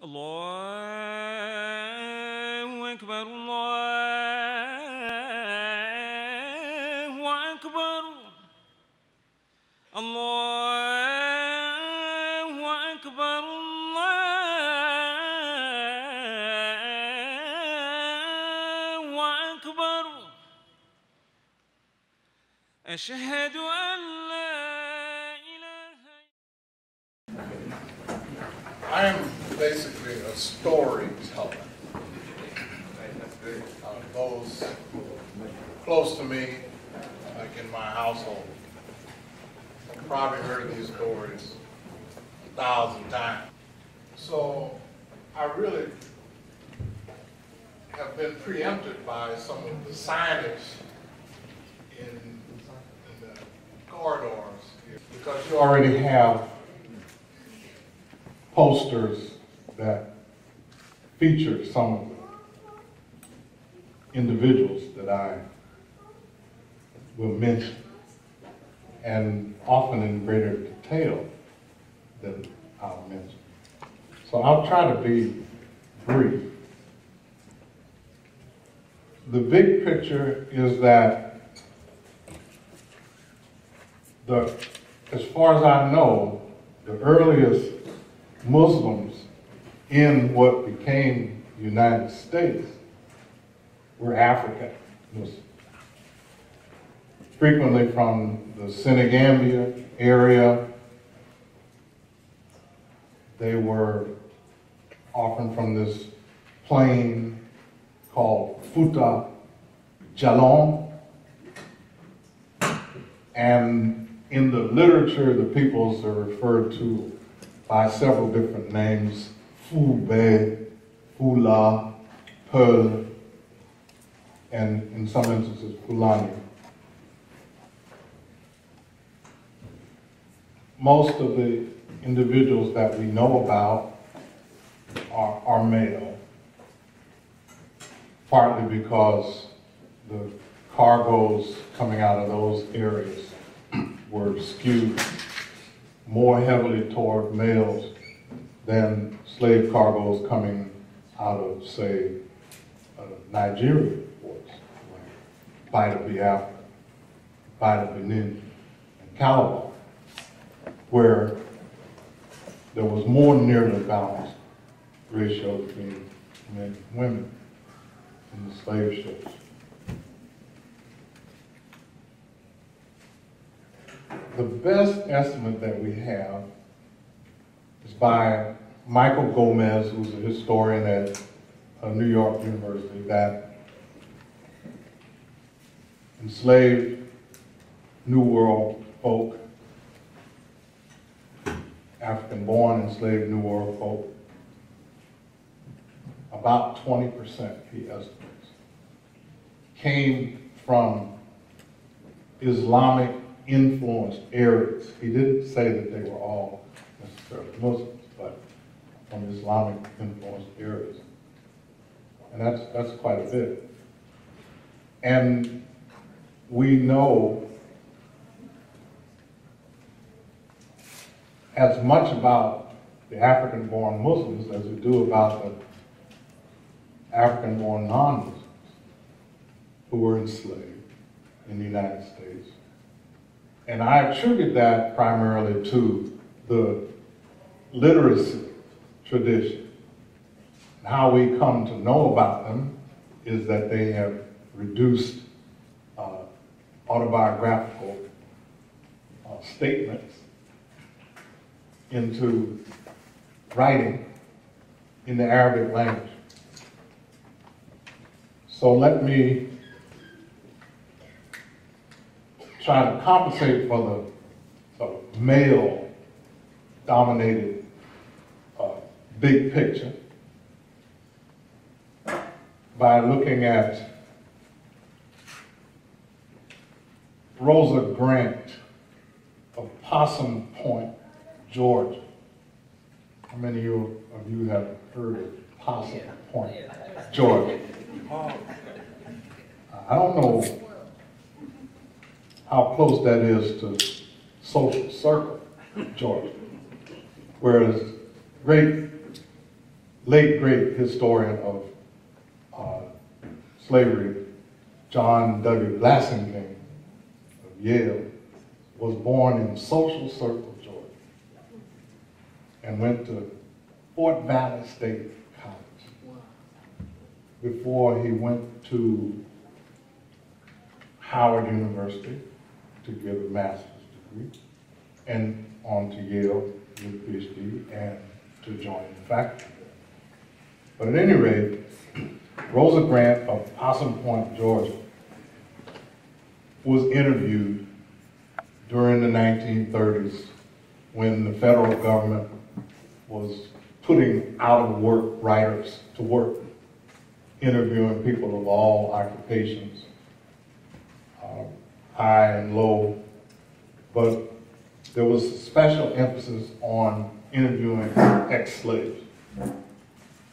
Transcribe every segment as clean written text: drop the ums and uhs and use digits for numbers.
الله أكبر الله أكبر الله أكبر الله أكبر أشهد أن لا إله I am basically a storyteller. Those close to me, like in my household, have probably heard these stories 1,000 times. So I really have been preempted by some of the signage in the corridors here, because you already have posters that feature some of the individuals that I will mention, and often in greater detail than I'll mention. So I'll try to be brief. The big picture is that as far as I know, the earliest Muslims in what became the United States were African Muslims, frequently from the Senegambia area. They were often from this plain called Futa Jalon, and in the literature, the peoples are referred to by several different names: Fube, Fula, Pearl, and in some instances, Fulani. Most of the individuals that we know about are male, partly because the cargoes coming out of those areas were skewed more heavily toward males than slave cargoes coming out of, say, Nigeria ports, like Bida Biafra, Bida Benin, and Calabar, where there was more nearly balanced ratio between men and women in the slave ships. The best estimate that we have is by Michael Gomez, who's a historian at New York University, that enslaved New World folk, African-born enslaved New World folk, about 20%, he estimates, came from Islamic influenced areas. He didn't say that they were all necessarily Muslims, but from Islamic influenced areas. And that's quite a bit. And we know as much about the African-born Muslims as we do about the African-born non-Muslims who were enslaved in the United States. And I attribute that primarily to the literacy tradition. How we come to know about them is that they have reduced autobiographical statements into writing in the Arabic language. So let me try to compensate for the sort of male-dominated big picture by looking at Rosa Grant of Possum Point, Georgia. How many of you have heard of Possum Point, Georgia? I don't know how close that is to Social Circle, Georgia, where there's great late great historian of slavery, John W. Blassingame of Yale, was born in Social Circle, Georgia, and went to Fort Valley State College before he went to Howard University to get a master's degree, and on to Yale with a PhD and to join the faculty there. But at any rate, Rosa Grant of Possum Point, Georgia, was interviewed during the 1930s when the federal government was putting out-of-work writers to work, interviewing people of all occupations, high and low, but there was a special emphasis on interviewing ex-slaves.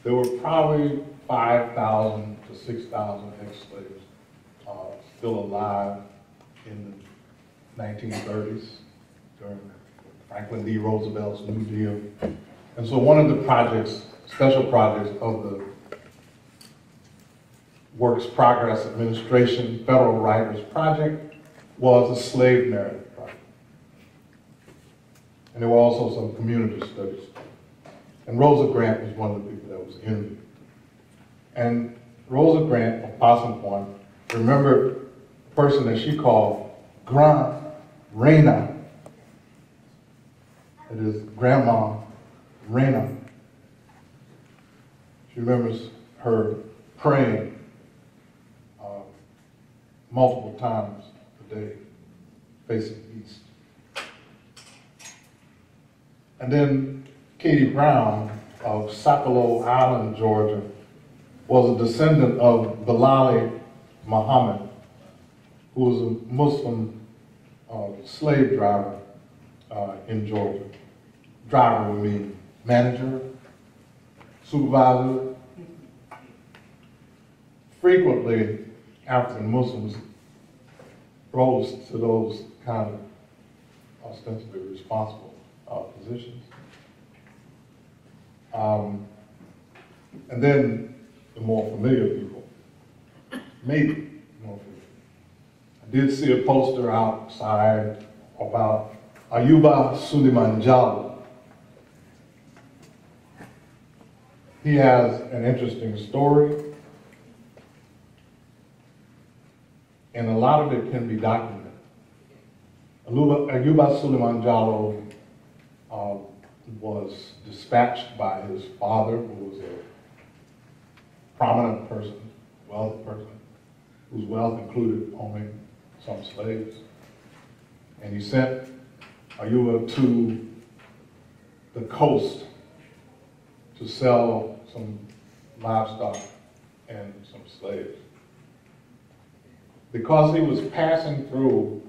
There were probably 5,000 to 6,000 ex-slaves still alive in the 1930s during Franklin D. Roosevelt's New Deal. And so one of the projects, special projects of the Works Progress Administration Federal Writers Project was a slave narrative project. And there were also some community studies. And Rosa Grant was one of the people that was interviewed. And Rosa Grant of Possum Point remembered a person that she called Grand Reina. It is Grandma Reina. She remembers her praying multiple times a day, facing east. And then Katie Brown of Sapelo Island, Georgia, was a descendant of Bilali Muhammad, who was a Muslim slave driver in Georgia. Driver would mean manager, supervisor. Frequently, African Muslims rose to those kind of ostensibly responsible positions. And then the more familiar people, maybe more familiar. I did see a poster outside about Ayuba Suleiman Jallow. He has an interesting story, and a lot of it can be documented. Ayuba Suleiman Jallow was dispatched by his father, who was a prominent person, wealthy person, whose wealth included owning some slaves. And he sent Ayuba to the coast to sell some livestock and some slaves. Because he was passing through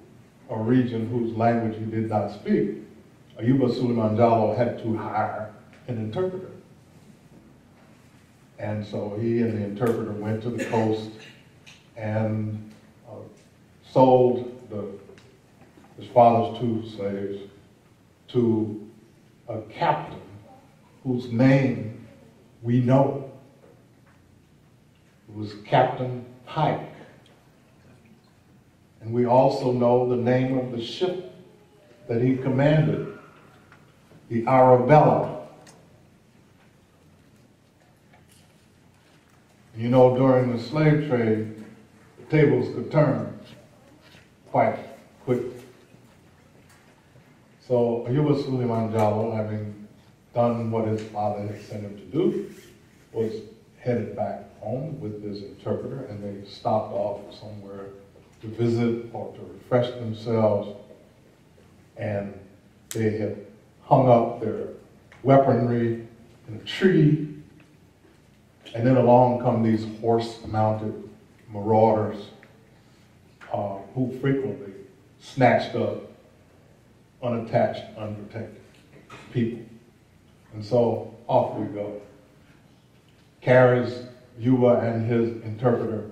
a region whose language he did not speak, Ayuba Suleiman Jallow had to hire an interpreter. And so he and the interpreter went to the coast and sold his father's 2 slaves to a captain whose name we know. It was Captain Pike. And we also know the name of the ship that he commanded, the Arabella. You know, during the slave trade, the tables could turn quite quickly. So Ayuba Suleiman Jallow, having done what his father had sent him to do, was headed back home with his interpreter, and they stopped off somewhere to visit or to refresh themselves, and they had hung up their weaponry in a tree, and then along come these horse-mounted marauders who frequently snatched up unattached, unprotected people. And so off we go. Carries Yuba and his interpreter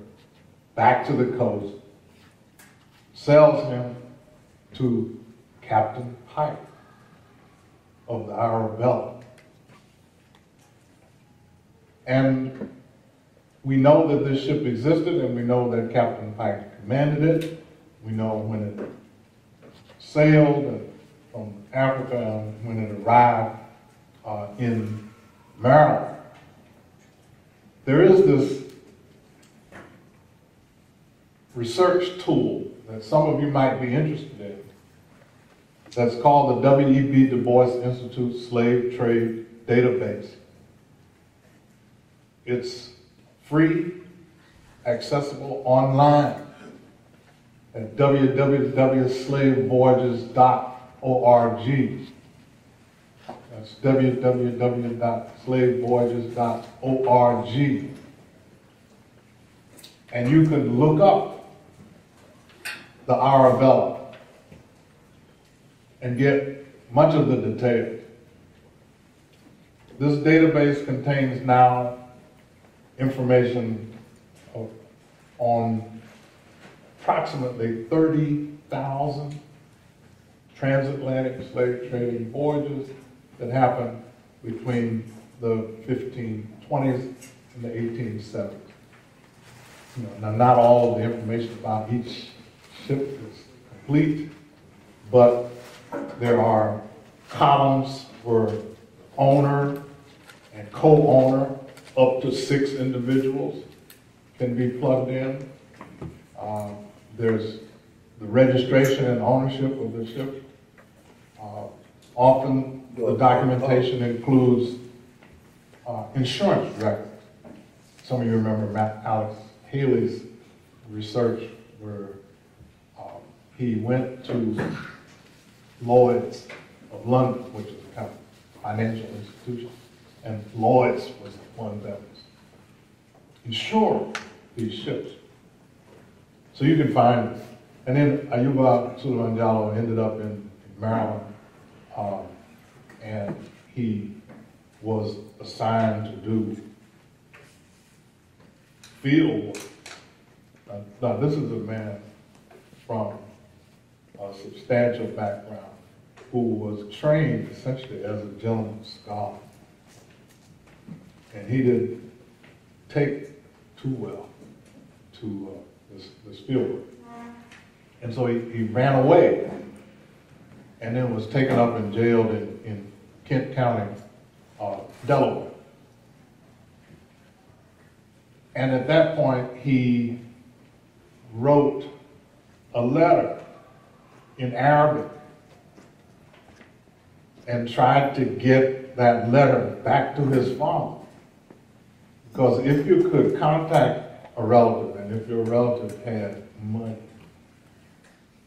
back to the coast, sells him to Captain Pike of the Arabella. And we know that this ship existed, and we know that Captain Pike commanded it. We know when it sailed from Africa and when it arrived in Maryland. There is this research tool that some of you might be interested in that's called the W.E.B. Du Bois Institute Slave Trade Database. It's free, accessible online at www.slavevoyages.org. That's www.slavevoyages.org. And you can look up the Arabella and get much of the details. This database contains now information on approximately 30,000 transatlantic slave trading voyages that happened between the 1520s and the 1870s. Now, not all of the information about each ship is complete, but there are columns for owner and co-owner. Up to 6 individuals can be plugged in. There's the registration and ownership of the ship. Often the documentation includes insurance records. Some of you remember Alex Haley's research where he went to Lloyd's of London, which is a kind of financial institution, and Lloyd's was the one that was insuring these ships. So you can find, and then Ayuba Suleiman Jallow ended up in Maryland, and he was assigned to do field work. Now this is a man from a substantial background who was trained essentially as a gentleman scholar. And he didn't take too well to this field work. And so he ran away and then was taken up and jailed in Kent County, Delaware. And at that point, he wrote a letter in Arabic and tried to get that letter back to his father. Because if you could contact a relative, and if your relative had money,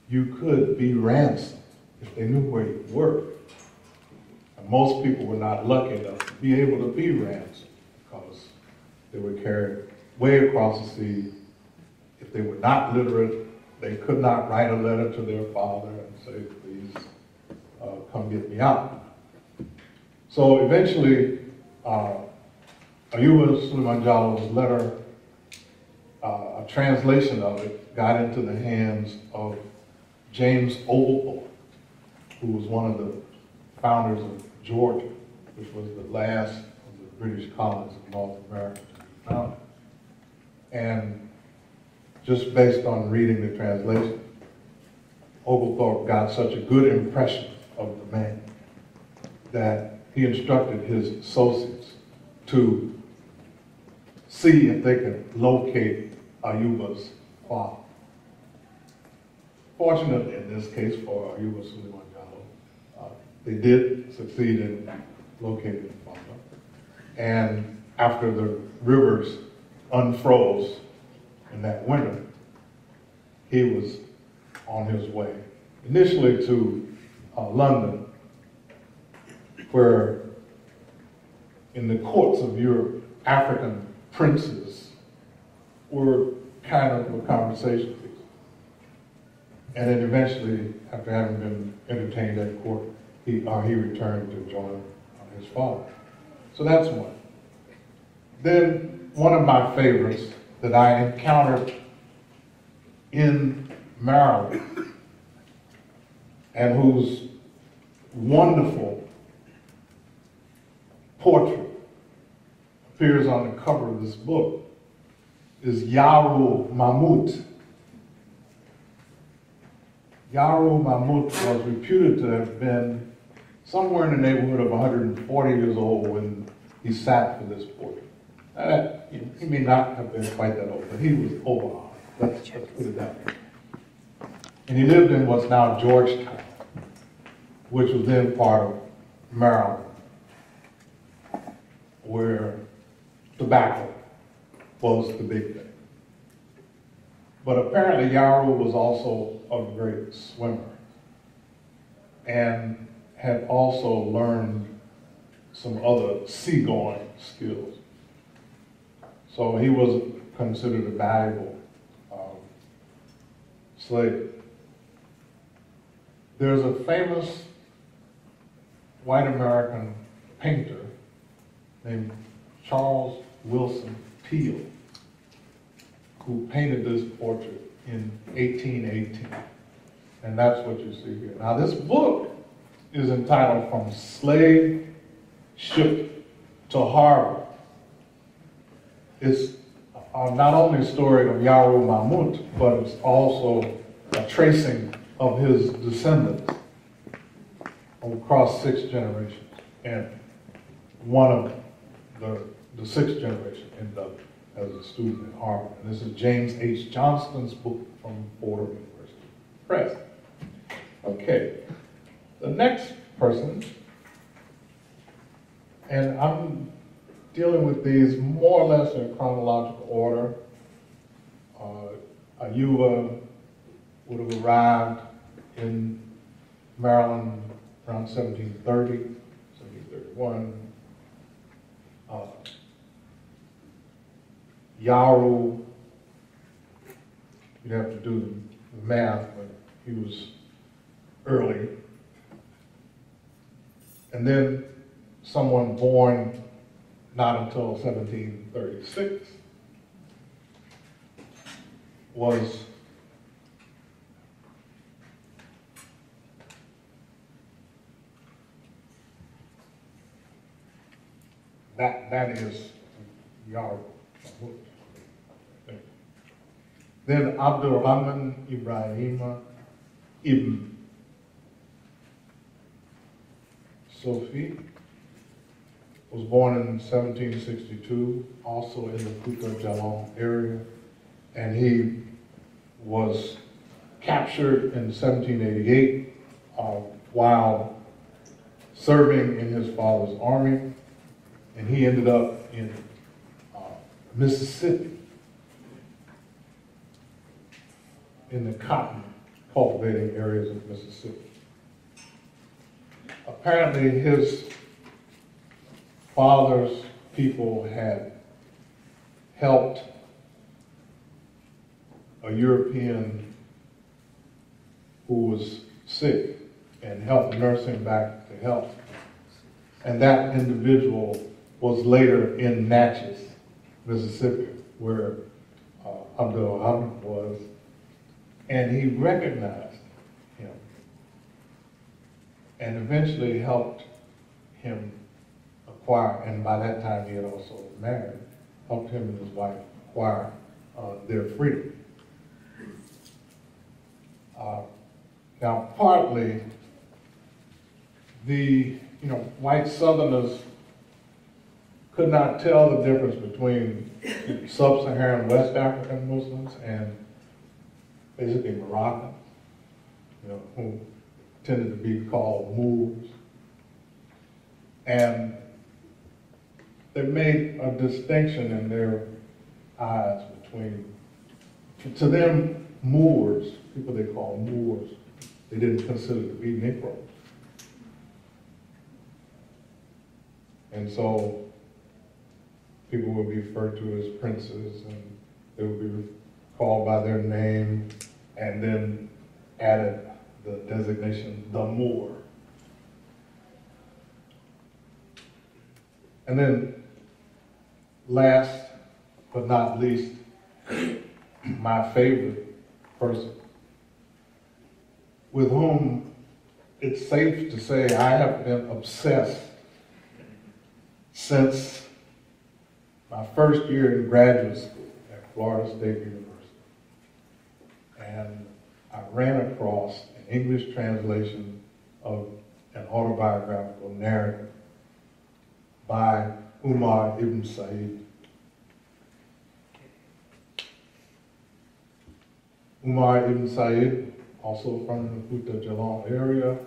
you could be ransomed if they knew where you were. And most people were not lucky enough to be able to be ransomed because they were carried way across the sea. If they were not literate, they could not write a letter to their father and say, please come get me out. So eventually, Ayuba Suleiman Jallow's letter, a translation of it, got into the hands of James Oglethorpe, who was one of the founders of Georgia, which was the last of the British colonies of North America to be founded. And just based on reading the translation, Oglethorpe got such a good impression of the man that he instructed his associates to see if they could locate Ayuba's father. Fortunately, in this case for Ayuba Suleiman Jallow, they did succeed in locating the father. And after the rivers unfroze in that winter, he was on his way, initially to London, where in the courts of Europe, African princes were kind of a conversation piece. And then eventually, after having been entertained at court, he returned to join his father. So that's one. Then one of my favorites that I encountered in Maryland and whose wonderful portrait appears on the cover of this book is Yaru Mahmud. Yaru Mahmud was reputed to have been somewhere in the neighborhood of 140 years old when he sat for this portrait. He may not have been quite that old, but he was over 100. Let's put it that way. And he lived in what's now Georgetown, which was then part of Maryland, where tobacco was the big thing. But apparently Yaru was also a great swimmer and had also learned some other seagoing skills. So he was considered a valuable slave. There's a famous white American painter named Charles Wilson Peale, who painted this portrait in 1818. And that's what you see here. Now this book is entitled From Slave Ship to Harbor. It's not only a story of Yaru Mahmud, but it's also a tracing of his descendants across 6 generations. And one of the 6th generation ended up as a student at Harvard. And this is James H. Johnston's book from Fordham University Press. Okay, the next person, and I'm dealing with these more or less in chronological order. Ayuba would have arrived in Maryland around 1730, 1731. Yaru, you'd have to do the math, but he was early. And then someone born not until 1736 was that is Yaru. Then Abdul Rahman Ibrahim Ibn Sofi was born in 1762, also in the Kuta Jalon area, and he was captured in 1788 while serving in his father's army, and he ended up in Mississippi, in the cotton cultivating areas of Mississippi. Apparently his father's people had helped a European who was sick and helped nurse him back to health. And that individual was later in Natchez, Mississippi, where Abdul Hamid was, and he recognized him and eventually helped him acquire, and by that time he had also married, helped him and his wife acquire their freedom. Now, partly, the white Southerners could not tell the difference between sub-Saharan West African Muslims and basically Moroccans, who tended to be called Moors. And they made a distinction in their eyes between, to them, Moors, people they call Moors, they didn't consider to be Negroes. And so people would be referred to as princes, and they would be called by their name, and then added the designation, the Moor. And then last but not least, my favorite person, with whom it's safe to say I have been obsessed since my first year in graduate school at Florida State University. And I ran across an English translation of an autobiographical narrative by Umar ibn Said. Umar ibn Said, also from the Kuta Jalon area,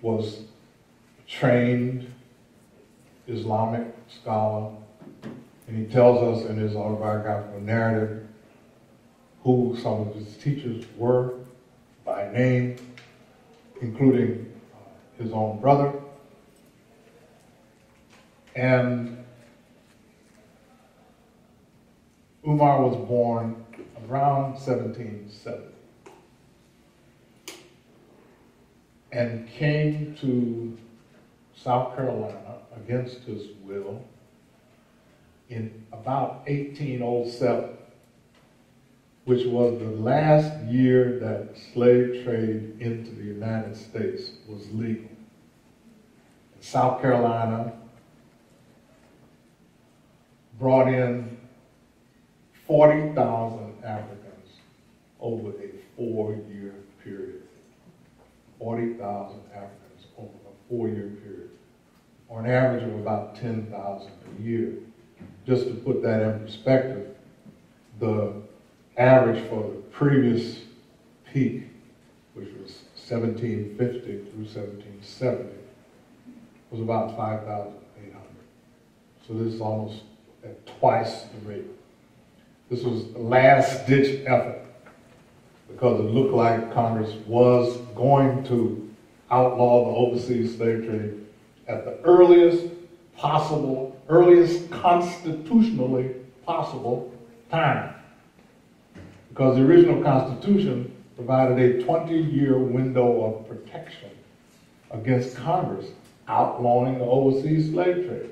was a trained Islamic scholar, and he tells us in his autobiographical narrative who some of his teachers were by name, including his own brother. And Umar was born around 1770 and came to South Carolina against his will in about 1807, which was the last year that slave trade into the United States was legal. In South Carolina brought in 40,000 Africans over a 4-year period. 40,000 Africans over a 4-year period, or an average of about 10,000 a year. Just to put that in perspective, the average for the previous peak, which was 1750 through 1770, was about 5,800. So this is almost at twice the rate. This was a last-ditch effort because it looked like Congress was going to outlaw the overseas slave trade at the earliest constitutionally possible time. Because the original Constitution provided a 20-year window of protection against Congress outlawing the overseas slave trade.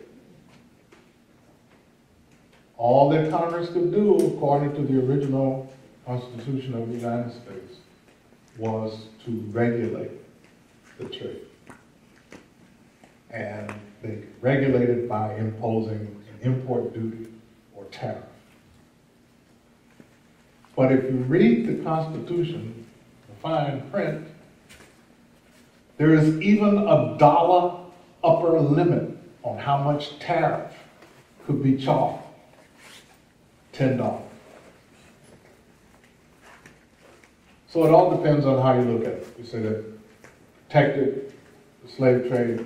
All that Congress could do, according to the original Constitution of the United States, was to regulate the trade. And they regulated by imposing an import duty or tariff. But if you read the Constitution, the fine print, there is even a dollar upper limit on how much tariff could be charged. $10. So it all depends on how you look at it. You say that protected the slave trade,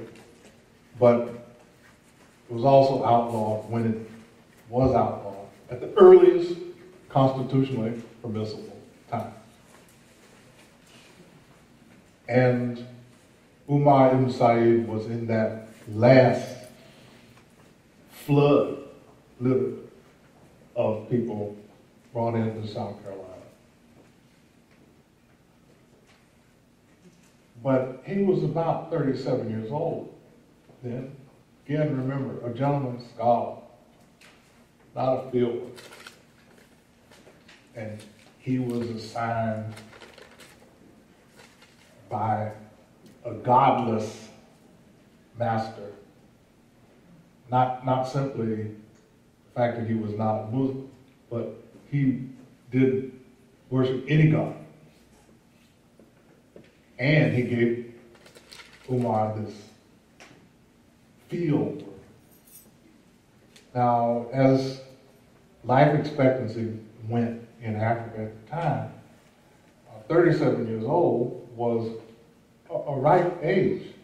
but it was also outlawed when it was outlawed at the earliest constitutionally permissible time. And Umar ibn Said was in that last flood, literally, of people brought into South Carolina. But he was about 37 years old then. Again, remember, a gentleman scholar, not a field worker. And he was assigned by a godless master, not simply the fact that he was not a Muslim, but he did worship any god. And he gave Umar this field work. Now, as life expectancy went in Africa at the time, 37 years old was a ripe age.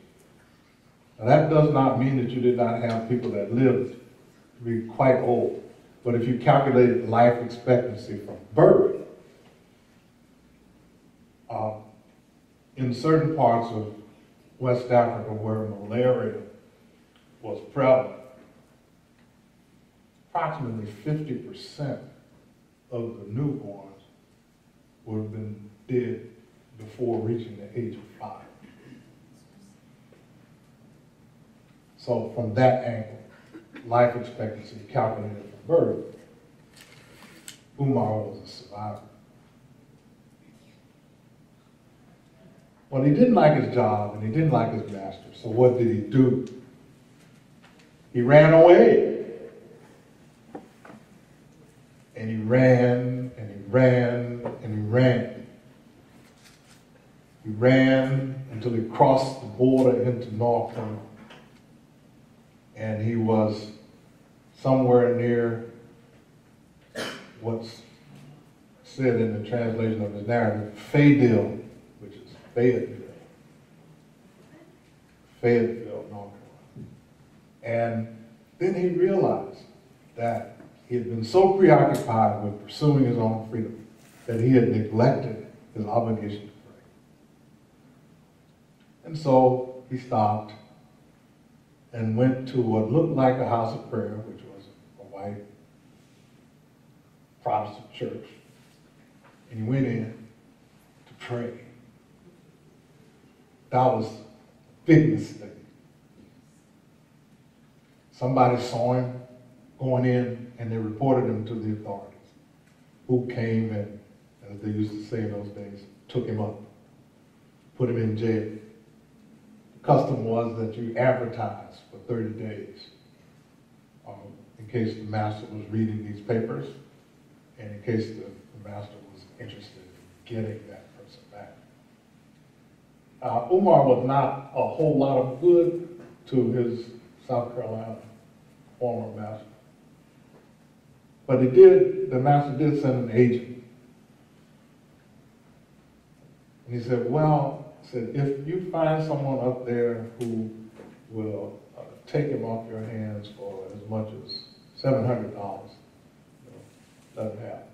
Now, that does not mean that you did not have people that lived to be quite old. But if you calculate life expectancy from birth, in certain parts of West Africa where malaria was prevalent, approximately 50% of the newborns would have been dead before reaching the age of 5. So from that angle, life expectancy calculated from birth, Umar was a survivor. Well, he didn't like his job and he didn't like his master, so what did he do? He ran away. And he ran, and he ran, and he ran. He ran until he crossed the border into North Carolina. And he was somewhere near what's said in the translation of the narrative, Fayetteville, which is Fayetteville, North Carolina. And then he realized that he had been so preoccupied with pursuing his own freedom that he had neglected his obligation to pray. And so he stopped and went to what looked like a house of prayer, which was a white Protestant church. And he went in to pray. That was a big mistake. Somebody saw him going in, and they reported him to the authorities, who came and, as they used to say in those days, took him up, put him in jail. The custom was that you advertised for 30 days in case the master was reading these papers and in case the master was interested in getting that person back. Umar was not a whole lot of good to his South Carolina former master. But the master did send an agent. And he said, if you find someone up there who will take him off your hands for as much as $700, let him have it.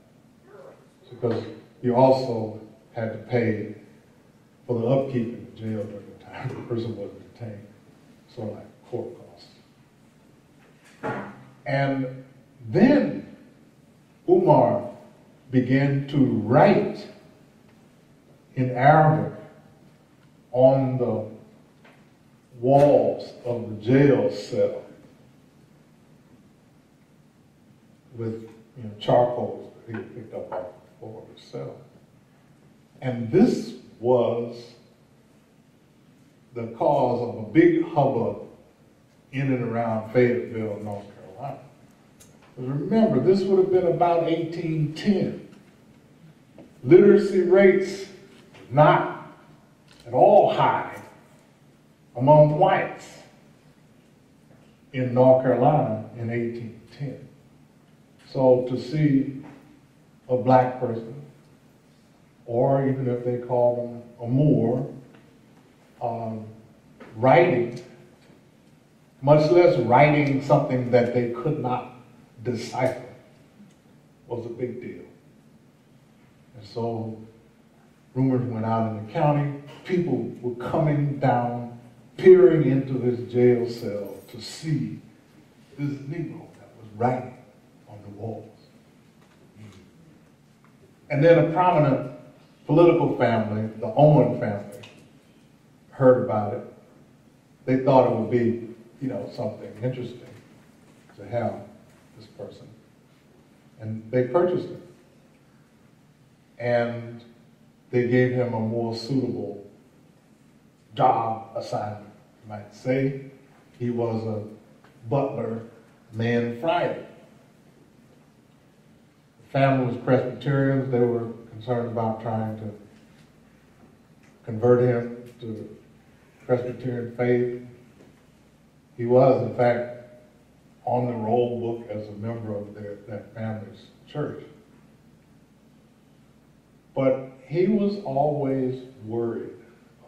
Because you also had to pay for the upkeep in the jail during the time the person was detained, sort of like court costs. And then Umar began to write in Arabic on the walls of the jail cell with charcoals that he picked up off the floor of the cell. And this was the cause of a big hubbub in and around Fayetteville, North Carolina. But remember, this would have been about 1810. Literacy rates not at all high among whites in North Carolina in 1810. So to see a black person, or even if they call them a Moor, writing, much less writing something that they could not decipher, was a big deal. And so rumors went out in the county. People were coming down, peering into this jail cell to see this Negro that was writing on the walls. And then a prominent political family, the Owen family, heard about it. They thought it would be, something interesting to have this person. And they purchased him. And they gave him a more suitable job assignment, you might say. He was a butler, man Friday. The family was Presbyterians. They were concerned about trying to convert him to the Presbyterian faith. He was, in fact, on the roll book as a member of that family's church. But he was always worried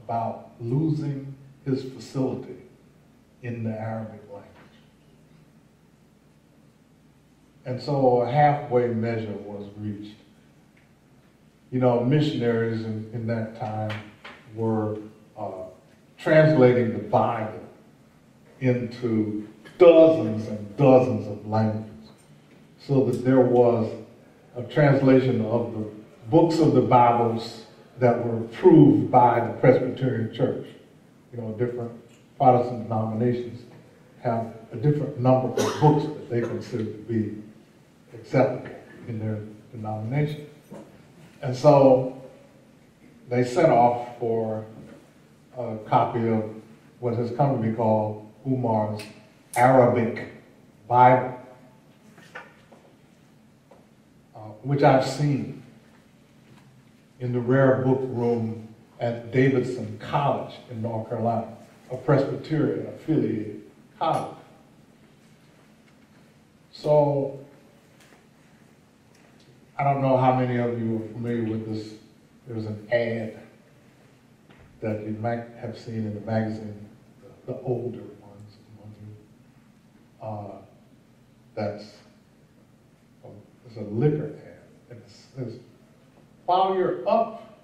about losing his facility in the Arabic language. And so a halfway measure was reached. Missionaries in that time were translating the Bible into dozens and dozens of languages, so that there was a translation of the books of the Bibles that were approved by the Presbyterian Church. Different Protestant denominations have a different number of books that they consider to be acceptable in their denomination. And so they set off for a copy of what has come to be called Umar's Arabic Bible. which I've seen in the rare book room at Davidson College in North Carolina, a Presbyterian affiliated college. So I don't know how many of you are familiar with this. There's an ad that you might have seen in the magazine, the older ones among you. It's a liquor ad. And it says, while you're up,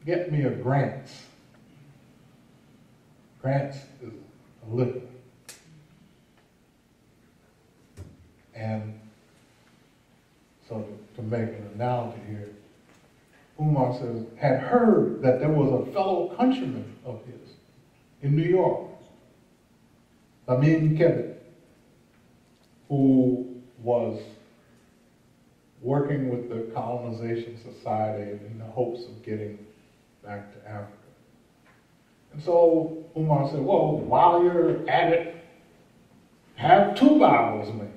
get me a Grant's. Grant's is a liquor. And so to make an analogy here, Umar says, had heard that there was a fellow countryman of his in New York, Amin Kevin, who was working with the Colonization Society in the hopes of getting back to Africa. And so Umar said, well, while you're at it, have 2 Bibles made.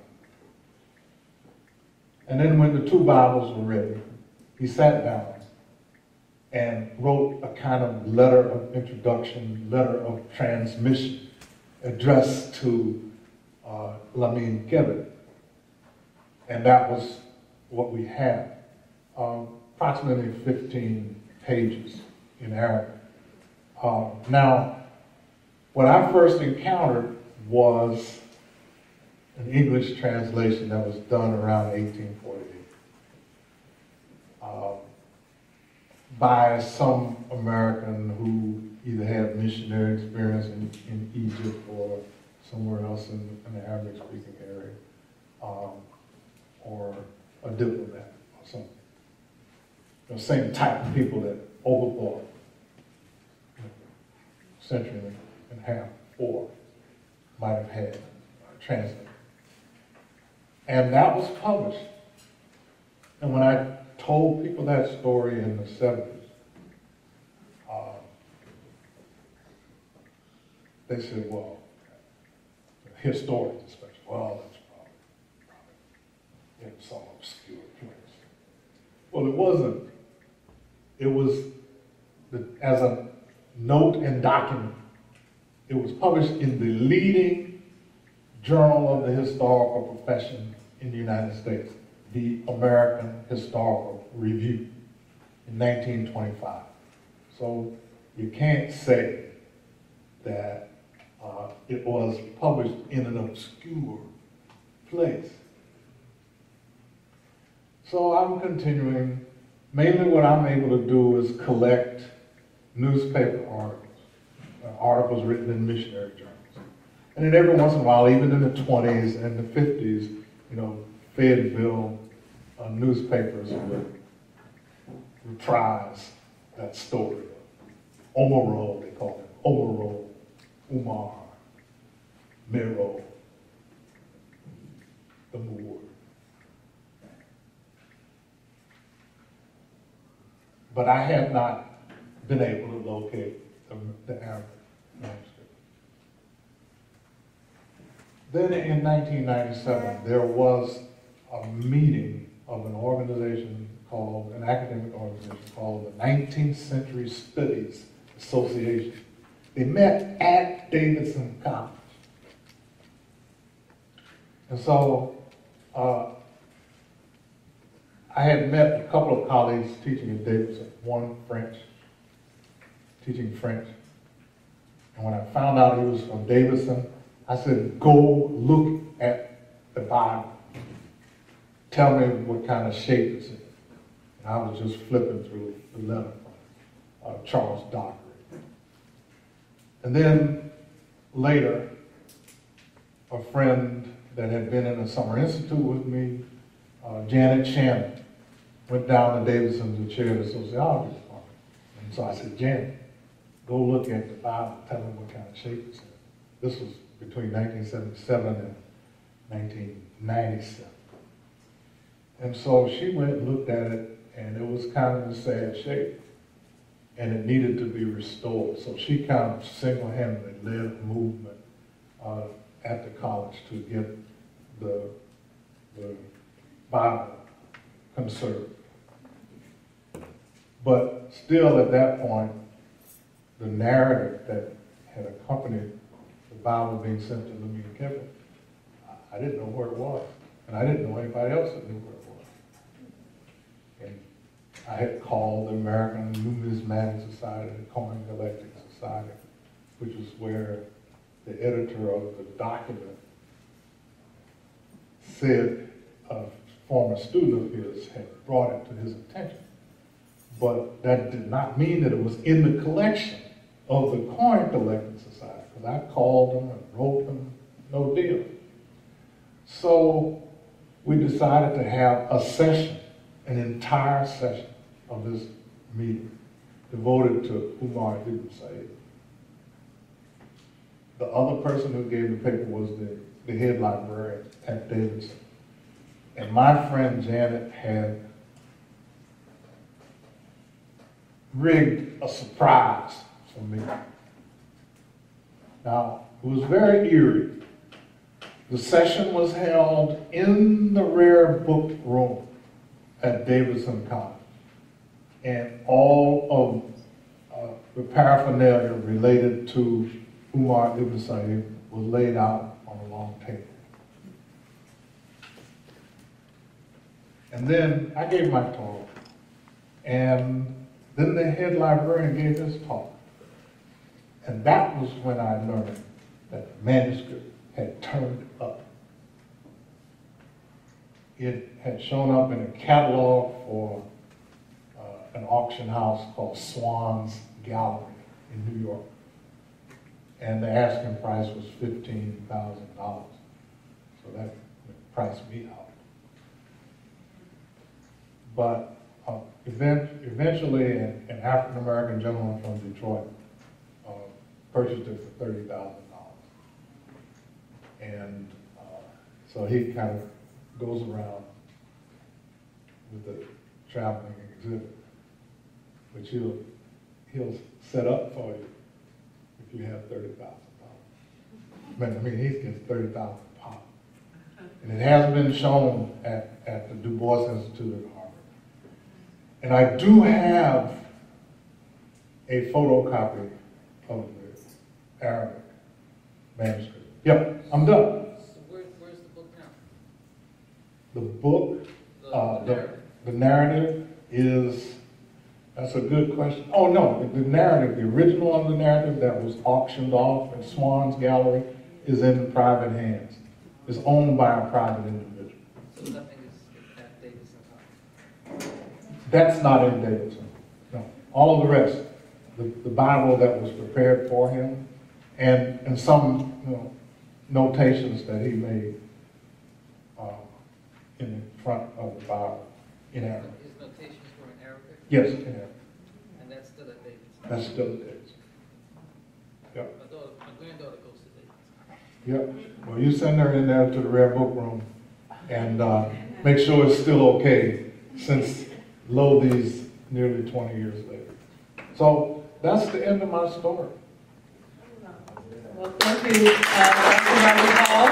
And then when the 2 Bibles were ready, he sat down and wrote a kind of letter of introduction, letter of transmission addressed to Lamin Kebet. And that was what we had, approximately 15 pages in Arabic. Now, what I first encountered was an English translation that was done around 1848 by some American who either had missionary experience in Egypt or somewhere else in the Arabic-speaking area, or a diplomat or something. The same type of people that overthought a century and a half before might have had translated. And that was published. And when I told people that story in the 70s, they said, well, historians especially, well, that's probably in some obscure place. Well, it wasn't. It was, as a note and document, it was published in the leading journal of the historical profession in the United States, the American Historical Review, in 1925. So you can't say that it was published in an obscure place. So I'm continuing. Mainly what I'm able to do is collect newspaper articles written in missionary journals. And then every once in a while, even in the 20s and the 50s, Fayetteville newspapers would reprise that story. Omaro, they call it. Omaro, Umar, Mero, the Moor. But I had not been able to locate the Arabic manuscript. Then in 1997, there was a meeting of an academic organization called the 19th Century Studies Association. They met at Davidson College. And so I had met a couple of colleagues teaching at Davidson, one teaching French. And when I found out he was from Davidson, I said, go look at the Bible. Tell me what kind of shape it's in. And I was just flipping through the letter from Charles Dockery. And then later, a friend that had been in a summer institute with me, Janet Shannon, went down to Davidson to chair the sociology department. And so I said, Janet, go look at the Bible, tell me what kind of shape it's in. This was between 1977 and 1997. And so she went and looked at it, and it was kind of in sad shape, and it needed to be restored. So she kind of single-handedly led a movement at the college to get the Bible conservative. But still at that point, the narrative that had accompanied the Bible being sent to Louis and Kevin, I didn't know where it was. And I didn't know anybody else that knew where it was. And I had called the American Numismatic Society, the Coin Collecting Society, which was where the editor of the document said a former student of his had brought it to his attention. But that did not mean that it was in the collection of the Coin Collecting Society, because I called them and wrote them, no deal. So we decided to have a session, an entire session of this meeting devoted to Umar ibn Said. The other person who gave the paper was the head librarian at Davidson. And my friend Janet had rigged a surprise for me. Now, it was very eerie. The session was held in the rare book room at Davidson College. And all of the paraphernalia related to Umar ibn Said was laid out on a long table. And then I gave my talk, and then the head librarian gave his talk. And that was when I learned that the manuscript had turned up. It had shown up in a catalog for an auction house called Swan's Gallery in New York. And the asking price was $15,000. So that priced me out. But eventually, an African-American gentleman from Detroit purchased it for $30,000. And so he kind of goes around with the traveling exhibit, which he'll set up for you if you have $30,000. But I mean, he gets $30,000 pop. And it has been shown at the Du Bois Institute at Harvard. And I do have a photocopy of the Arabic manuscript. Yep, I'm done. So where's the book now? The book, the narrative is, that's a good question. Oh no, the narrative, the original of the narrative that was auctioned off at Swan's Gallery is in private hands. It's owned by a private individual. So nothing is at Davidson. That's not in Davidson. No, all of the rest, the Bible that was prepared for him, and some notations that he made in front of the Bible in Arabic. His notations were in Arabic? Yes, in Arabic. And that's still at Davidson? That's still at Davidson. Yep. My granddaughter goes to Davidson. Yep. Well, you send her in there to the rare book room and make sure it's still okay since lo these nearly 20 years later. So that's the end of my story. Well, thank you, Dr. Hall.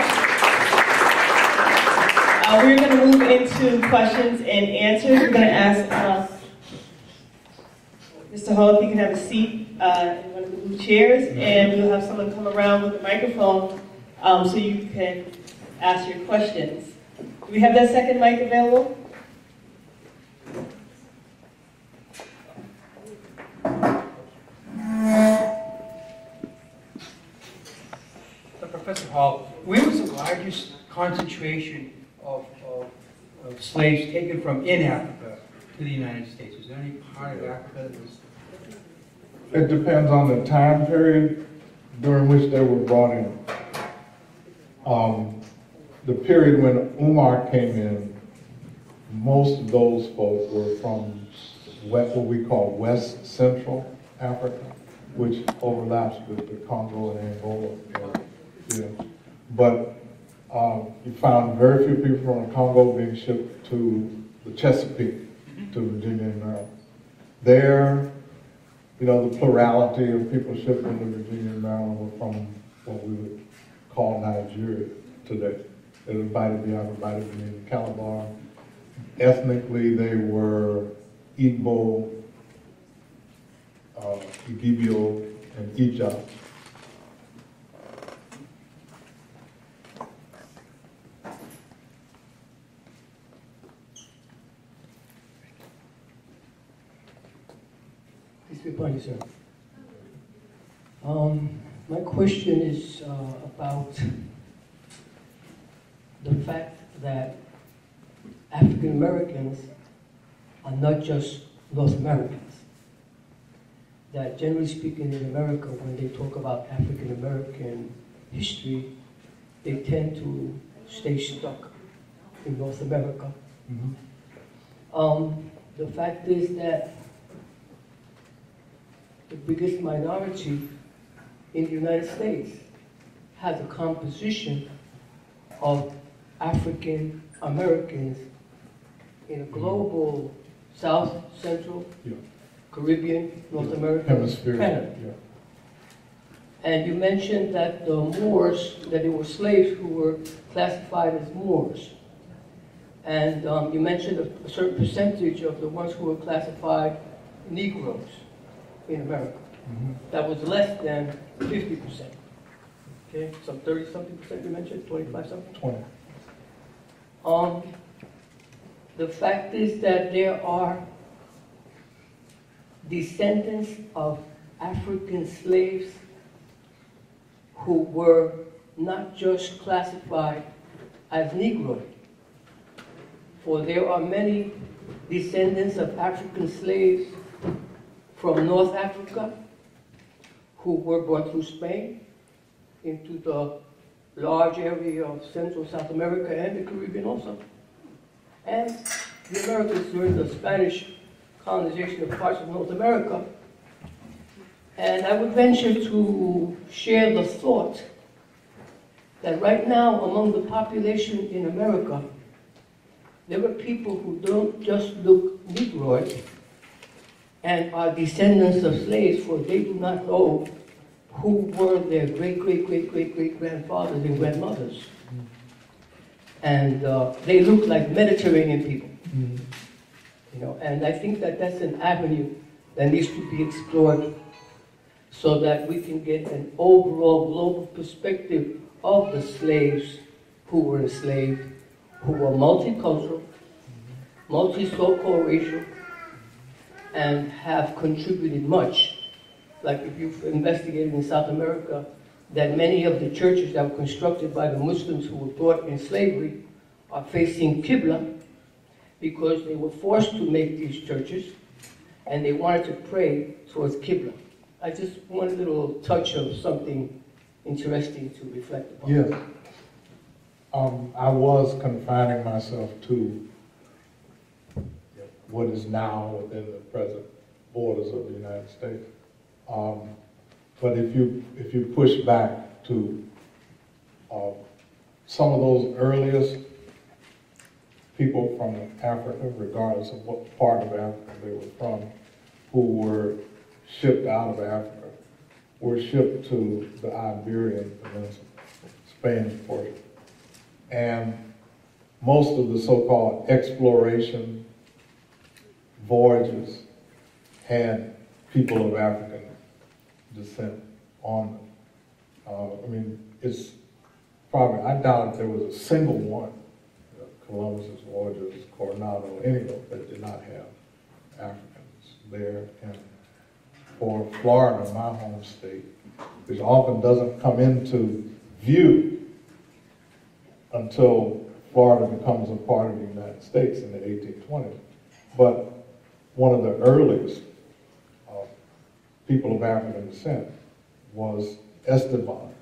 We're going to move into questions and answers. We're going to ask Mr. Hall if he can have a seat in one of the blue chairs, and we'll have someone come around with a microphone so you can ask your questions. Do we have that second mic available? Professor Hall, where was the largest concentration of slaves taken from in Africa to the United States? Was there any part of Africa that was... It depends on the time period during which they were brought in. The period when Umar came in, most of those folks were from what we call West Central Africa, which overlaps with the Congo and Angola. Yeah. But you found very few people from the Congo being shipped to the Chesapeake, to Virginia and Maryland. There, the plurality of people shipped into Virginia and Maryland were from what we would call Nigeria today. Everybody beyond Calabar, ethnically they were Igbo, Ibibio, and Ija. Please be upon you, sir. My question is about the fact that African Americans are not just North Americans. That generally speaking in America, when they talk about African American history, they tend to stay stuck in North America. Mm-hmm. The fact is that the biggest minority in the United States has a composition of African Americans in a global South, Central, Yeah. Caribbean, North America, Hemisphere. Canada. Yeah. And you mentioned that the Moors, that there were slaves who were classified as Moors. And you mentioned a certain percentage of the ones who were classified Negroes in America. Mm-hmm. That was less than 50%. Okay, some 30-something percent you mentioned, 25-something? 20. The fact is that there are descendants of African slaves who were not just classified as Negro, for there are many descendants of African slaves from North Africa who were brought through Spain into the large area of Central South America and the Caribbean also. And the Americas during the Spanish colonization of parts of North America. And I would venture to share the thought that right now among the population in America, there are people who don't just look Negroid and are descendants of slaves, for they do not know who were their great-great-great-great-great-grandfathers and grandmothers. And they look like Mediterranean people. Mm-hmm. You know, and I think that that's an avenue that needs to be explored so that we can get an overall global perspective of the slaves who were enslaved, who were multicultural, multi-so-called racial, and have contributed much. Like if you've investigated in South America, that many of the churches that were constructed by the Muslims who were brought in slavery are facing Qibla because they were forced to make these churches and they wanted to pray towards Qibla. I just want a little touch of something interesting to reflect upon. Yes. I was confining myself to what is now within the present borders of the United States. But if you push back to some of those earliest people from Africa, regardless of what part of Africa they were from, who were shipped out of Africa, were shipped to the Iberian Peninsula, Spanish portion. And most of the so-called exploration voyages had people of African descent on them. I mean, it's probably, I doubt if there was a single one, Columbus's voyages, Coronado, any of them, that did not have Africans there. And for Florida, my home state, which often doesn't come into view until Florida becomes a part of the United States in the 1820s. But one of the earliest people of African descent was Esteban,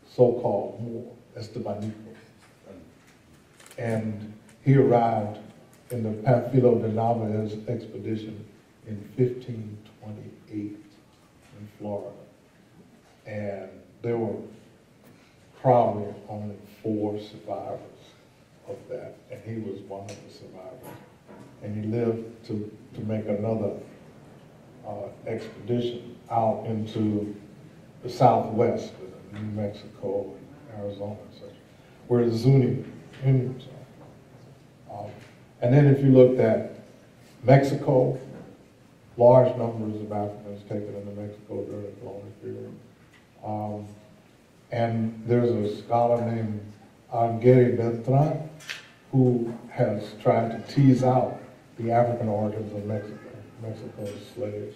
so-called Moor, Estebanico. And he arrived in the Pamphilo de Narvaez expedition in 1528 in Florida. And there were probably only 4 survivors of that, and he was one of the survivors. And he lived to make another expedition out into the Southwest, New Mexico and Arizona and such, where the Zuni Indians are. And then if you looked at Mexico, large numbers of Africans taken into Mexico during the colonial period. And there's a scholar named Gary Beltran who has tried to tease out the African origins of Mexico's slaves.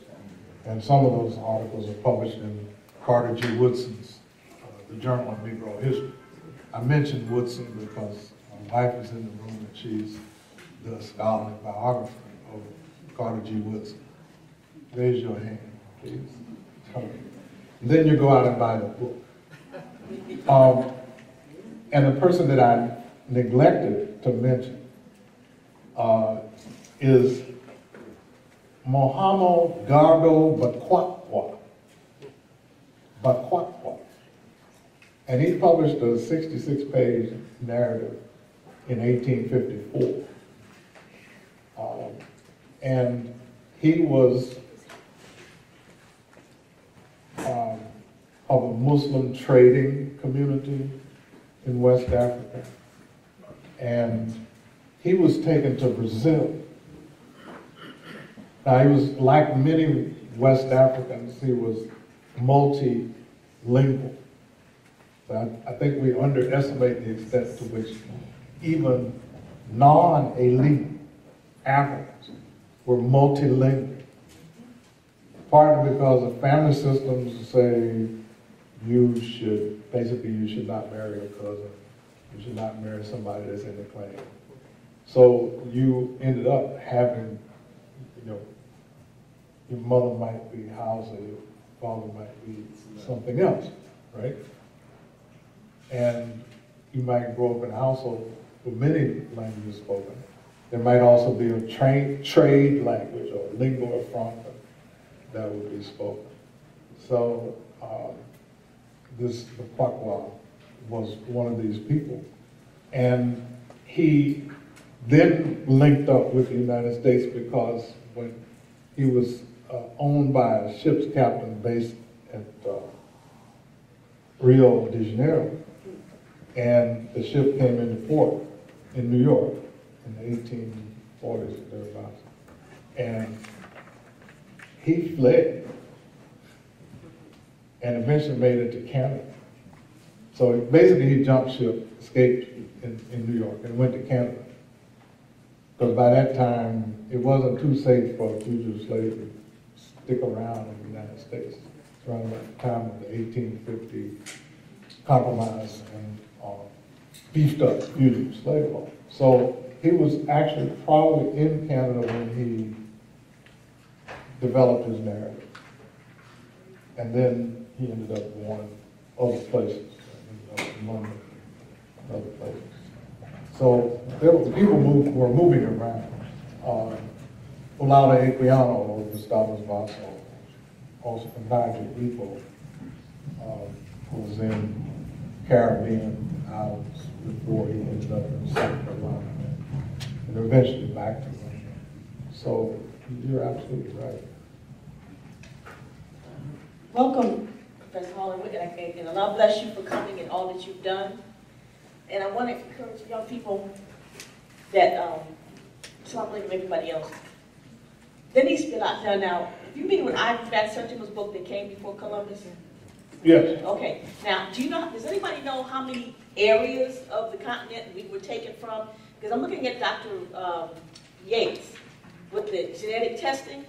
And some of those articles are published in Carter G. Woodson's The Journal of Negro History. I mentioned Woodson because my wife is in the room and she's the scholarly biographer of Carter G. Woodson. Raise your hand, please. And then you go out and buy the book. And the person that I neglected to mention is Mohamed Gardo Bakwakwa. And he published a 66-page narrative in 1854. And he was of a Muslim trading community in West Africa. And he was taken to Brazil. Now, he was, like many West Africans, he was multilingual. But I think we underestimate the extent to which even non-elite Africans were multilingual. Partly because of family systems say you should not marry a cousin. You should not marry somebody that's in the clan. So you ended up having, your mother might be Hausa, your father might be something else, right? And you might grow up in a household with many languages spoken. There might also be a trade language or lingua franca that would be spoken. So this Bakwa was one of these people. And he then linked up with the United States because when he was owned by a ship's captain based at Rio de Janeiro, and the ship came into port in New York in the 1840s, thereabouts. And he fled and eventually made it to Canada. So basically he jumped ship, escaped in New York and went to Canada. Because by that time, it wasn't too safe for a fugitive slave to stick around in the United States. It's around about the time of the 1850 compromise and beefed up fugitive slave law. So he was actually probably in Canada when he developed his narrative. And then he ended up going other places, ended up in London and other places. So people were moving around. Olaudah Equiano, or Gustavus Vaso, also from Niger Ipo, who was in Caribbean islands before he ended up in South Carolina and eventually back to London. So you're absolutely right. Welcome, Professor Hollywood, and Allah bless you for coming and all that you've done. And I want to encourage young people that, so I'm blaming everybody else. There needs to be a lot done now. You mean when I read Septimus book that came before Columbus? Yes. Okay. Now, does anybody know how many areas of the continent we were taken from? Because I'm looking at Dr. Yates with the genetic testing.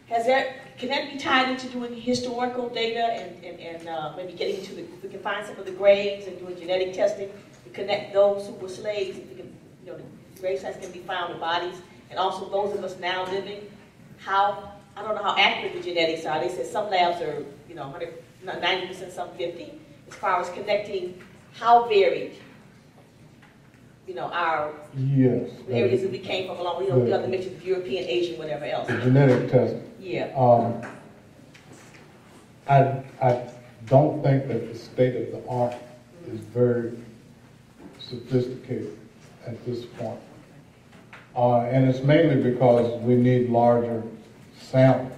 Can that be tied into doing historical data and maybe getting to if we can find some of the graves and doing genetic testing to connect those who were slaves, if we can, the grave sites can be found, the bodies, and also those of us now living, I don't know how accurate the genetics are. They said some labs are, 90%, some 50%, as far as connecting how varied, our areas that we came from along, the other mentioned European, Asian, whatever else. The genetic testing. Yeah. I don't think that the state of the art is very sophisticated at this point. And it's mainly because we need larger samples.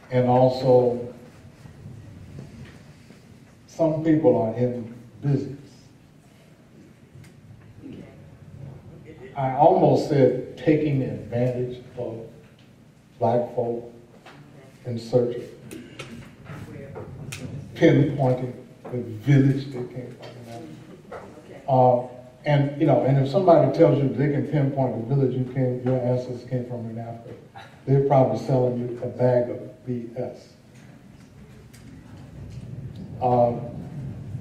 And also, some people are in business. I almost said taking advantage of black folk in search of pinpointing the village they came from. And and if somebody tells you they can pinpoint the village your ancestors came from in Africa, they're probably selling you a bag of BS.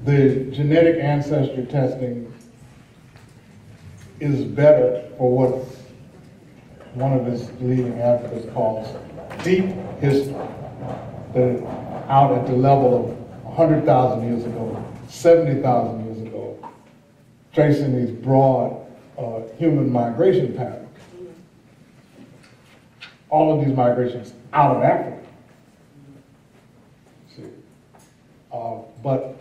The genetic ancestry testing is better for what one of its leading advocates calls deep history, out at the level of 100,000 years ago, 70,000 years ago, tracing these broad human migration patterns. All of these migrations out of Africa. See, but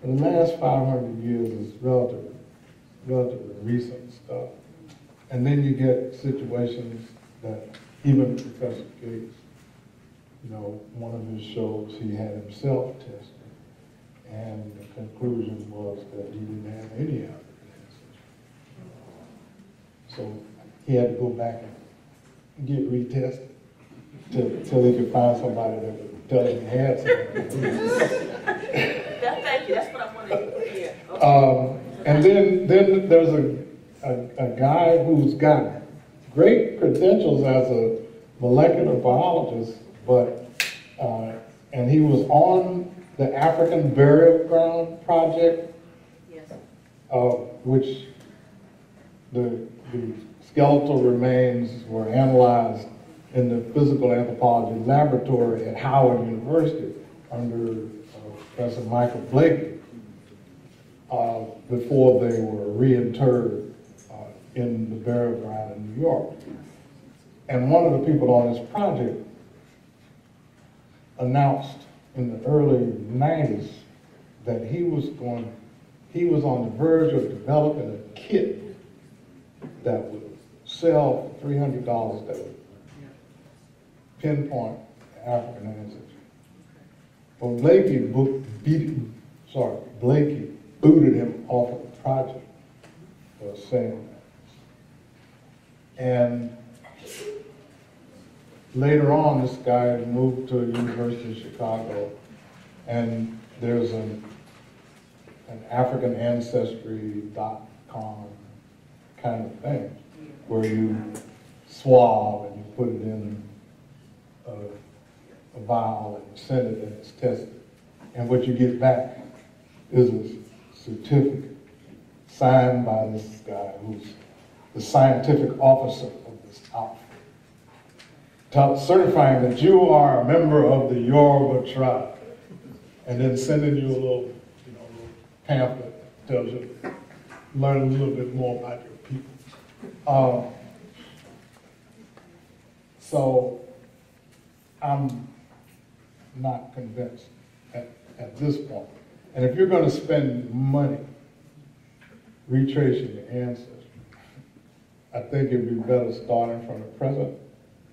the last 500 years is relatively recent stuff. And then you get situations that even Professor Gates, one of his shows, he had himself tested. And the conclusion was that he didn't have any African ancestry. So he had to go back and get retested till he could find somebody that would tell him he had something. Thank you, that's what I wanted to hear. Okay. And then there's a guy who's got great credentials as a molecular biologist, and he was on the African Burial Ground Project, Yes. Which the skeletal remains were analyzed in the physical anthropology laboratory at Howard University under Professor Michael Blakey before they were reinterred in the burial ground in New York. And one of the people on this project announced in the early 90s that he was on the verge of developing a kit that would sell for $300 that would pinpoint African ancestry. Well, Blakey booted him off of the project for saying that. And later on, this guy moved to the University of Chicago, and there's an AfricanAncestry.com kind of thing, where you swab and you put it in a vial and you send it and it's tested. And what you get back is a certificate signed by this guy who's the scientific officer of this outfit, certifying that you are a member of the Yoruba tribe, and then sending you a little pamphlet that tells you to learn a little bit more about your people. So I'm not convinced at this point. And if you're going to spend money retracing your ancestry, I think it'd be better starting from the present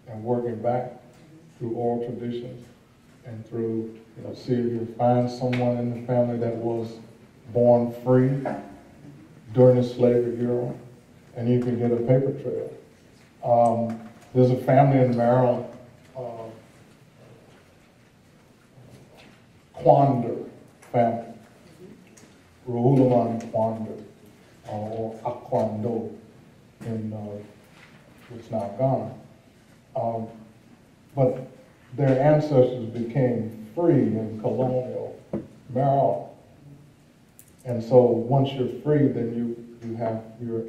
and working back through oral traditions and through, see if you find someone in the family that was born free during the slavery era, and you can get a paper trail. There's a family in Maryland, Quander family, Ruhulaman Quander, or Akwando in what's now Ghana. But their ancestors became free in colonial Maryland. And so once you're free, then you have your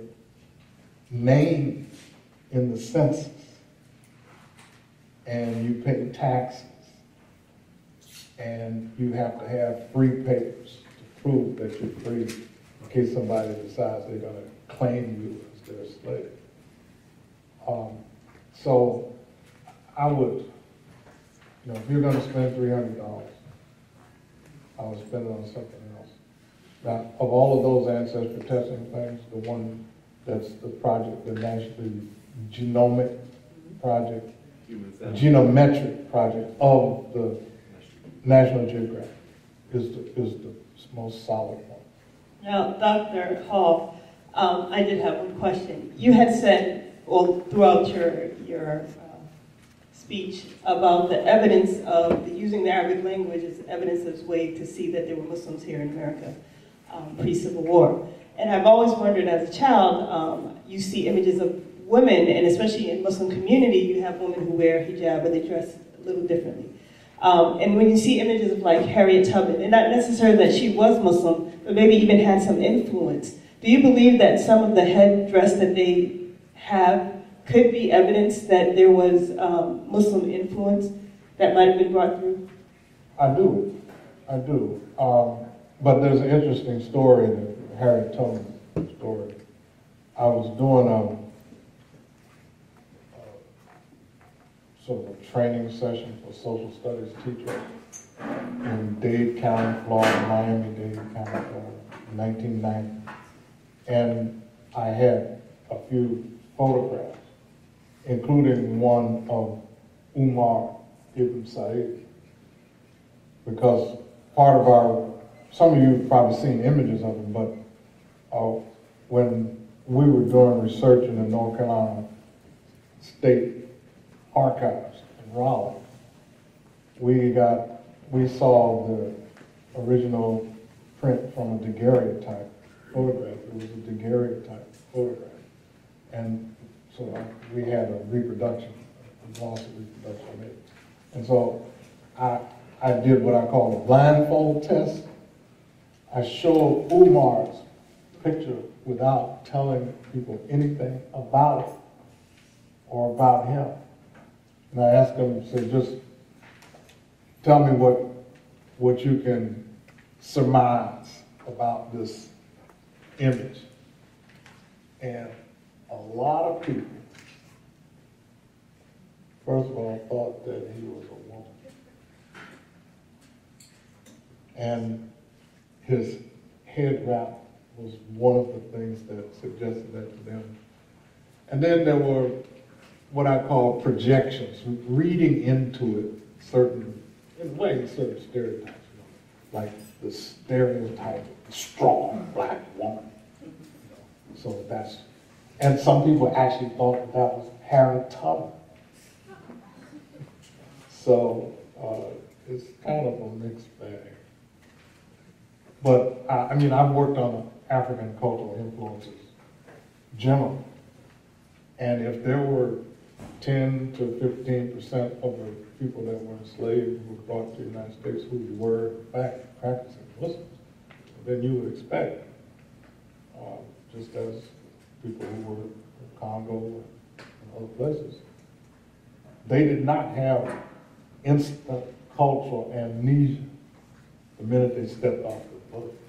name in the census, and you pay taxes, and you have to have free papers to prove that you're free in case somebody decides they're going to claim you as their slave. So I would, if you're going to spend $300, I would spend it on something else. Now, of all of those ancestry testing things, the one that's the project, the genomic project, genometric project of the National Geographic is the most solid one. Now, Dr. Hall, I did have one question. You had said, well, throughout your speech about the evidence of using the Arabic language as evidence as a way to see that there were Muslims here in America pre-Civil War. And I've always wondered as a child, you see images of women, and especially in Muslim community, you have women who wear hijab, but they dress a little differently. And when you see images of like Harriet Tubman, and not necessarily that she was Muslim, but maybe even had some influence, do you believe that some of the headdress that they have could be evidence that there was Muslim influence that might have been brought through? I do. But there's an interesting story, the Harriet Tubman story. I was doing a sort of a training session for social studies teachers in Dade County, Florida, Miami-Dade County, Florida, in 1990. And I had a few photographs, including one of Umar ibn Said, because part of our, some of you have probably seen images of him, but when we were doing research in the North Carolina State Archives in Raleigh, we saw the original print from a daguerreotype photograph. It was a daguerreotype photograph. And so we had a reproduction, a glossy reproduction of it. And so I did what I call a blindfold test. I showed Umar's picture without telling people anything about it or about him. And I asked them to say, just tell me what you can surmise about this image. And a lot of people, first of all, thought that he was a woman. And his head wrap was one of the things that suggested that to them. And then there were what I call projections, reading into it certain, in a way, certain stereotypes, like the stereotype of the strong black woman. So that's, and some people actually thought that was Harriet Tubman. So it's kind of a mixed bag. But I mean, I've worked on African cultural influences generally. And if there were 10 to 15% of the people that were enslaved who were brought to the United States who were, in fact, practicing Muslims, then you would expect, just as people who were in Congo and other places, they did not have instant cultural amnesia the minute they stepped off the boat.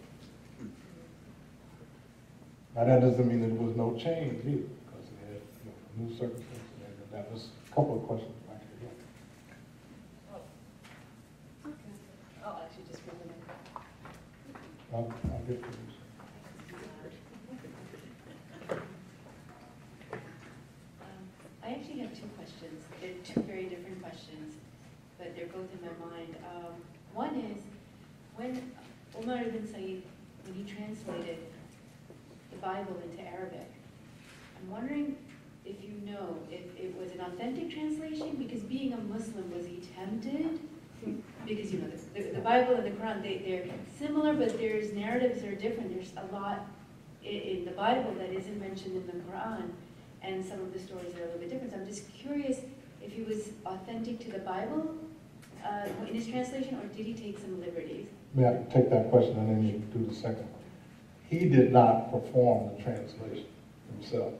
Now that doesn't mean that there was no change either, because they had new circumstances. That was a couple of questions back here. Okay. I'll actually just bring them in. I'll get to this. I actually have two questions. They're two very different questions, but they're both in my mind. One is, when Umar ibn Said, when he translated the Bible into Arabic, I'm wondering if you know if it was an authentic translation, because being a Muslim, was he tempted? Because you know the Bible and the Quran, they're similar, but there's narratives that are different. There's a lot in the Bible that isn't mentioned in the Quran, and some of the stories are a little bit different. So I'm just curious if he was authentic to the Bible in his translation, or did he take some liberties? May I take that question and then you do the second one? He did not perform the translation himself.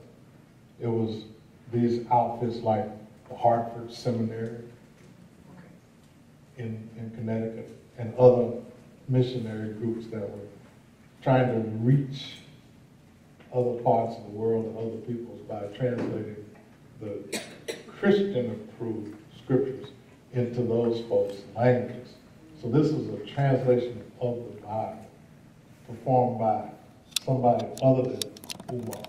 It was these outfits like the Hartford Seminary in Connecticut and other missionary groups that were trying to reach other parts of the world and other peoples by translating the Christian-approved scriptures into those folks' languages. So this is a translation of the Bible performed by somebody other than Umar.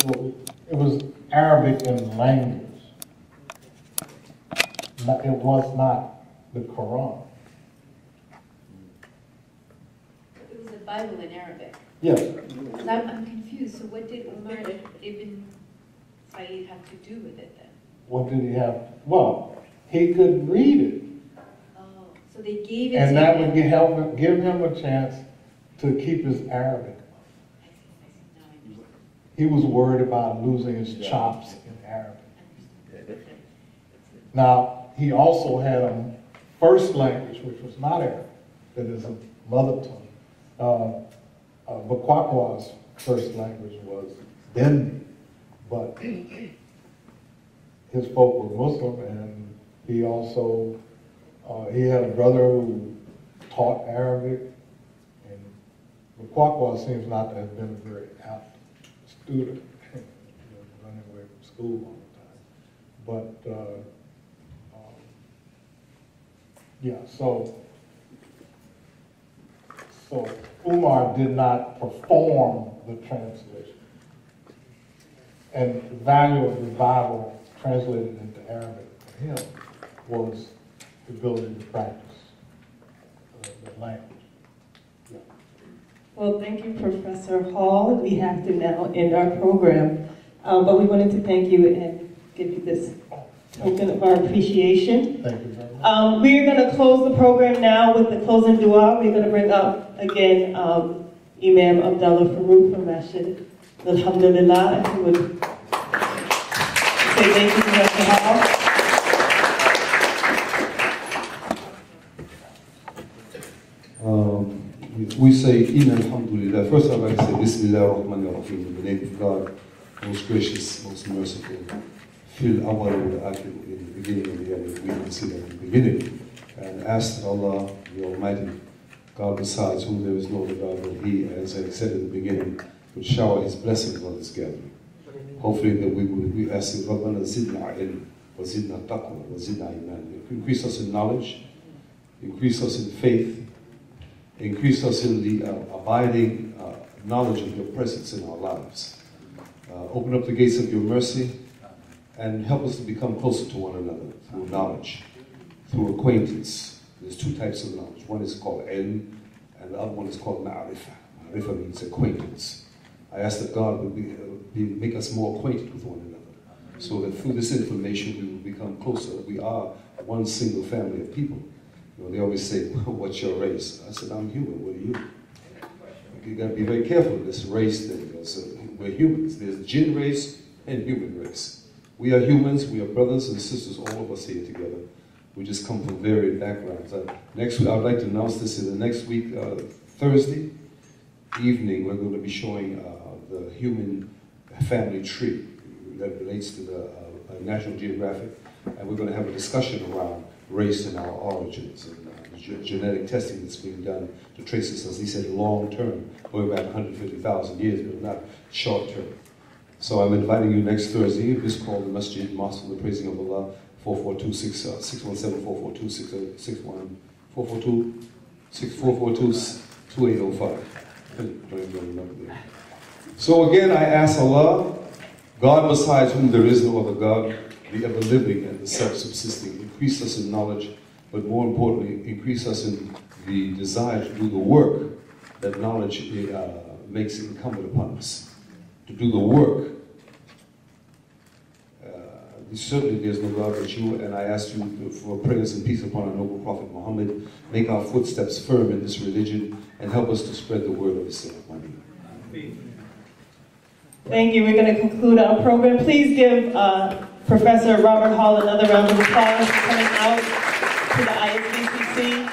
So it was Arabic in language. It was not the Quran. It was the Bible in Arabic. Yes. Because I'm confused, so what did Umar ibn Said have to do with it then? What did he have? Well, he could read it. Oh, so they gave it And to that him. would give him a chance to keep his Arabic. I see, now I understand. He was worried about losing his chops in Arabic. Now, he also had a first language, which was not Arabic, that is a mother tongue. Bakwakwa's first language was Bindi, but his folk were Muslim, and he also, he had a brother who taught Arabic, and Bakwakwa seems not to have been a very apt student, running away from school all the time. But, yeah, so Umar did not perform the translation. And the value of the Bible translated into Arabic for him was the ability to practice the language. Yeah. Well, thank you, Professor Hall. We have to now end our program. But we wanted to thank you and give you this token of our appreciation. Thank you very much. We're going to close the program now with the closing dua. We're going to bring up again Imam Abdullah Farouk from Masjid Alhamdulillah. If you would say thank you to Professor Hall. We say, Inna alhamdulillah. First I'd like to say, Bismillah ar-Rahman ar-Rahim, in the name of God, most gracious, most merciful. Fil awwal wal akhir, in the beginning and the end, we consider in the beginning. And ask that Allah, the Almighty, God besides whom there is no other God but He, as I said in the beginning, would shower His blessings on this gathering. Hopefully that we ask Him, Rabbana zidna ilm, wa zidna taqwa, wa zidna iman. Increase us in knowledge, increase us in faith, increase us in the abiding knowledge of your presence in our lives. Open up the gates of your mercy and help us to become closer to one another through knowledge, through acquaintance. There's two types of knowledge. One is called ilm, and the other one is called ma'rifah. Ma'rifah means acquaintance. I ask that God would make us more acquainted with one another, so that through this information we will become closer. We are one single family of people. You know, they always say, what's your race? I said, I'm human. What are you? You got to be very careful of this race thing, because we're humans. There's jinn race and human race. We are humans. We are brothers and sisters, all of us here together. We just come from varied backgrounds. Next week, I would like to announce this in the next week, Thursday evening, we're going to be showing the human family tree that relates to the National Geographic, and we're going to have a discussion around race and our origins and genetic testing that's being done to trace us, as he said, long term, going back 150,000 years, but not short term. So I'm inviting you next Thursday. This called the Masjid Mosque for the Praising of Allah, 442-2805. So again, I ask Allah, God besides whom there is no other God, the ever-living and the self-subsisting, increase us in knowledge, but more importantly, increase us in the desire to do the work that knowledge makes incumbent upon us. To do the work. Certainly there's no God but you, and I ask you for prayers and peace upon our noble Prophet Muhammad. Make our footsteps firm in this religion, and help us to spread the word of Islam. Thank you. We're going to conclude our program. Please give Professor Robert Hall another round of applause for coming out to the ISBCC.